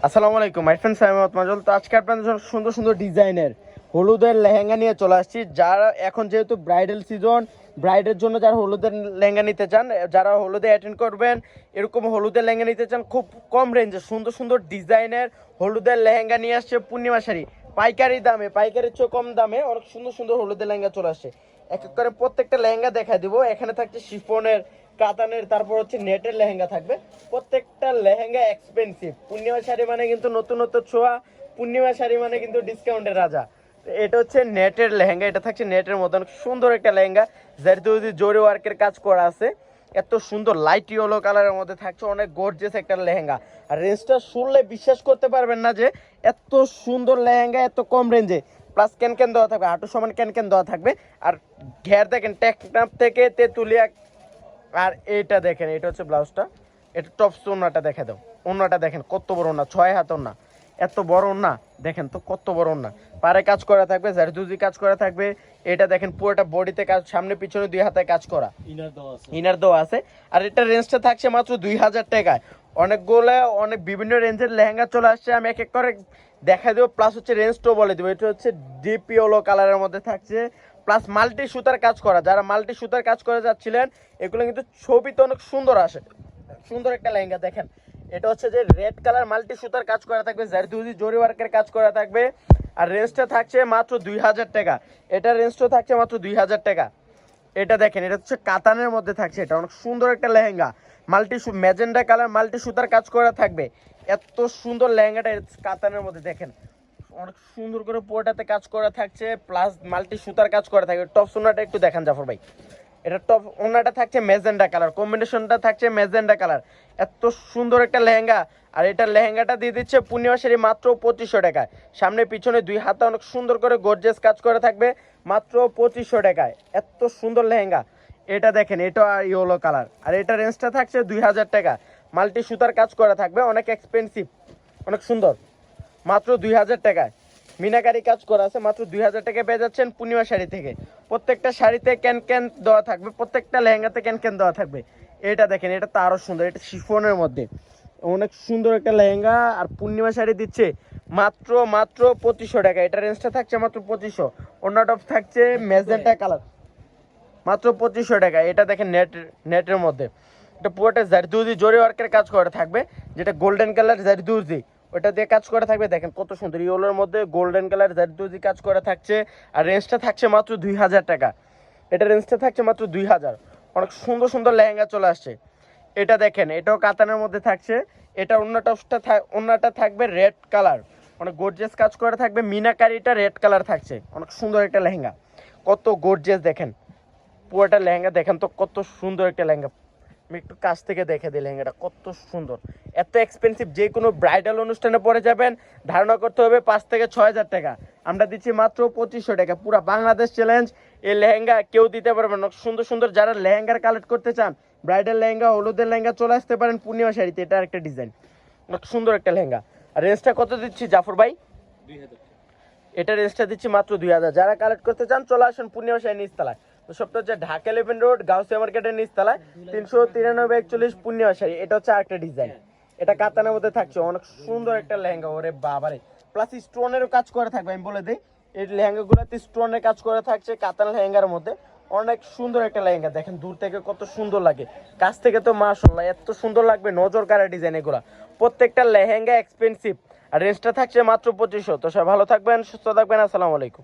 আসসালামু আলাইকুম my friends, আমি মোহাম্মদ মাজল। তো আজকে আপনাদের জন্য সুন্দর সুন্দর ডিজাইনের হলুদের লেহেঙ্গা নিয়ে চলে আসছি। যারা এখন যেহেতু ব্রাইডাল সিজন, ব্রাইডের জন্য যারা হলুদের লেহেঙ্গা নিতে চান, যারা হলুদে অ্যাটেন্ড করবেন, এরকম হলুদের লেহেঙ্গা নিতে চান খুব কম রেঞ্জে সুন্দর সুন্দর ডিজাইনের হলুদের লেহেঙ্গা নিয়ে আসছে পূর্ণিমা শাড়ি। পাইকারি দামে, পাইকারির চেয়ে কম দামে অনেক সুন্দর সুন্দর হলুদের লেহেঙ্গা চলে আসছে। এক এক করে প্রত্যেকটা লেহেঙ্গা দেখা দিব। এখানে থাকছে শিফনের, কাতানের, তারপর হচ্ছে নেটের লেহেঙ্গা থাকবে। প্রত্যেকটা লেহেঙ্গা এক্সপেন্সিভ। পূর্ণিমা শাড়ি মানে কিন্তু নতুনত্ব ছোঁয়া, পূর্ণিমা শাড়ি মানে কিন্তু ডিসকাউন্টের রাজা। তো এটা হচ্ছে নেটের লেহেঙ্গা, এটা থাকছে নেটের মতন সুন্দর একটা লেহেঙ্গা, যার যদি জরি ওয়ার্কের কাজ করা আছে। এত সুন্দর লাইট ইয়েলো কালারের মধ্যে থাকছে, অনেক গর্জিয়াস একটা লেহেঙ্গা। আর রেঞ্জটা শুনলে বিশ্বাস করতে পারবেন না যে এত সুন্দর লেহেঙ্গা এত কম রেঞ্জে। প্লাস ক্যান ক্যান দেওয়া থাকবে, হাঁটু সমান ক্যান ক্যান দেওয়া থাকবে। আর ঘের দেখেন টেকনাফ থেকে তেঁতুলিয়া। আর এইটা দেখেন, এটা হচ্ছে ব্লাউজটা, এটা টপস। ওন্নাটা দেখে দাও, ওন্নাটা দেখেন কত বড় ওন্না, 6 হাত ওন্না, এত বড় ওন্না দেখেন তো কত বড় ওন্না। পারে কাজ করা থাকবে, জারদুজি কাজ করা থাকবে। এটা দেখেন পুরোটা বডিতে কাজ, সামনে পিছনে 2 হাতে কাজ করা, ইনার দেওয়া আছে। আর এটা রেঞ্জটা থাকছে মাত্র 2000 টাকায়। অনেকগুলো অনেক বিভিন্ন রেঞ্জের লেহেঙ্গা চলে আসছে, আমি এক এক করে দেখা দেবো। প্লাস হচ্ছে রেঞ্জটাও বলে দেবো। এটা হচ্ছে ডিপ ইয়েলো কালারের মধ্যে থাকছে, প্লাস মাল্টি সুতার কাজ করা। যারা মাল্টি সুতার কাজ করে যাচ্ছিলেন, এগুলো কিন্তু ছবিতে অনেক সুন্দর আসে। সুন্দর একটা লেহেঙ্গা দেখেন। এটা হচ্ছে যে রেড কালার মাল্টি সুতার কাজ করা থাকবে, জারদুজি জরি ওয়ার্কের কাজ করা থাকবে। আর রেঞ্জটা থাকছে মাত্র 2000 টাকা। এটা রেঞ্জটা থাকছে মাত্র 2000 টাকা। এটা দেখেন, এটা হচ্ছে কাতানের মধ্যে থাকছে। এটা অনেক সুন্দর একটা lehenga, multi magenta colour multi সুতার কাজ করা থাকবে। এত সুন্দর লেহেঙ্গাটা কাতানের মধ্যে দেখেন, অনেক সুন্দর করে পুরোটাতে কাজ করা থাকছে, প্লাস মাল্টি সুতার কাজ করা থাকবে। টপ সোনাটা একটু দেখান জাফর ভাই। এটা টপ ওনাটা থাকছে ম্যাজেন্ডা কালার, কম্বিনেশনটা থাকছে ম্যাজেন্ডা কালার। এত সুন্দর একটা লেহেঙ্গা। আর এটা লেহেঙ্গাটা দিয়ে দিচ্ছে পূর্ণিমা শাড়ি মাত্র 2500 টাকায়। সামনে পিছনে 2 হাতে অনেক সুন্দর করে গর্জিয়াস কাজ করা থাকবে, মাত্র 2500 টাকায়। এত সুন্দর লেহেঙ্গা। এটা দেখেন, এটা ইয়েলো কালার। আর এটা রেঞ্জটা থাকছে 2000 টাকা। মাল্টি সুতার কাজ করা থাকবে, অনেক এক্সপেন্সিভ, অনেক সুন্দর, মাত্র 2000 টাকায়। মিনাকারি কাজ করা আছে, মাত্র 2000 টাকায় পেয়ে যাচ্ছেন পূর্ণিমা শাড়ি থেকে। প্রত্যেকটা শাড়িতে ক্যান ক্যান দেওয়া থাকবে, প্রত্যেকটা লেহেঙ্গাতে ক্যান ক্যান দেওয়া থাকবে। এটা দেখেন, এটা তো আরো সুন্দর, এটা শিফনের মধ্যে অনেক সুন্দর একটা লেহেঙ্গা। আর পূর্ণিমা শাড়ি দিচ্ছে মাত্র মাত্র 2500 টাকা। এটা রেঞ্জটা থাকছে মাত্র 2500। অন্য টপ থাকছে ম্যাজেন্টা কালার, মাত্র 2500 টাকা। এটা দেখেন নেটের মধ্যে, এটা পুরোটা জারদুজি জরি ওয়ার্কের কাজ করা থাকবে, যেটা গোল্ডেন কালার জারদুজি ওটা দিয়ে কাজ করা থাকবে। দেখেন কত সুন্দর ইয়েলোর মধ্যে গোল্ডেন কালার জারদুজি কাজ করা থাকছে। আর রেঞ্জটা থাকছে মাত্র 2000 টাকা। এটা রেঞ্জটা থাকছে মাত্র 2000। অনেক সুন্দর সুন্দর লেহেঙ্গা চলে আসছে। এটা দেখেন, এটাও কাতানের মধ্যে থাকছে। এটা অন্যটা থাকবে রেড কালার, অনেক গর্জিয়াস কাজ করা থাকবে। মিনাকারিটা রেড কালার থাকছে, অনেক সুন্দর একটা লেহেঙ্গা, কত গর্জিয়াস দেখেন। পুরোটা লেহেঙ্গা দেখেন তো কত সুন্দর একটা লেহেঙ্গা। আমি একটু কাছ থেকে দেখে দিই লেহেঙ্গাটা কত সুন্দর। এত এক্সপেন্সিভ, যে কোনো ব্রাইডাল অনুষ্ঠানে পরে যাবেন, ধারণা করতে হবে 5 থেকে 6000 টাকা। আমরা দিচ্ছি মাত্র 2500 টাকা। পুরো বাংলাদেশ চ্যালেঞ্জ, এই লেহেঙ্গা কেউ দিতে পারবে না। সুন্দর সুন্দর যারা লেহেঙ্গার কালেক্ট করতে চান, ব্রাইডাল লেহেঙ্গা, হলুদের লেহেঙ্গা, চলে আসতে পারেন পূর্ণিমা শাড়িতে। এটা একটা ডিজাইন, অনেক সুন্দর একটা লেহেঙ্গা। আর রেঞ্জটা কত দিচ্ছি জাফর ভাই? 2000। এটা রেঞ্জটা দিচ্ছি মাত্র 2000। যারা কালেক্ট করতে চান চলে আসুন পূর্ণিমা শাড়ি নিচতলায়। তো সবটা হচ্ছে ঢাকা 11 রোড গাউসিয়া মার্কেটের নিচতলায়, 393 41 পূর্ণিমা শাড়ি। এটা হচ্ছে আরেকটা ডিজাইন, এটা কাতানের মধ্যে থাকছে, অনেক সুন্দর একটা লেহেঙ্গা। ওরে বাবারে, প্লাস স্টোনেরও কাজ করা থাকবে। আমি বলে দিই, এই লেহেঙ্গাগুলোতে স্টোনের কাজ করা থাকছে কাতান লেহেঙ্গার মধ্যে। অনেক সুন্দর একটা লেহেঙ্গা দেখেন, দূর থেকে কত সুন্দর লাগে, কাছ থেকে তো মাশাআল্লাহ এত সুন্দর লাগবে। নজর কাড়া ডিজাইন এগুলা, প্রত্যেকটা লেহেঙ্গা এক্সপেন্সিভ। আর রেঞ্জটা থাকছে মাত্র 2500। তো সবাই ভালো থাকবেন, সুস্থ থাকবেন, আসসালামু আলাইকুম।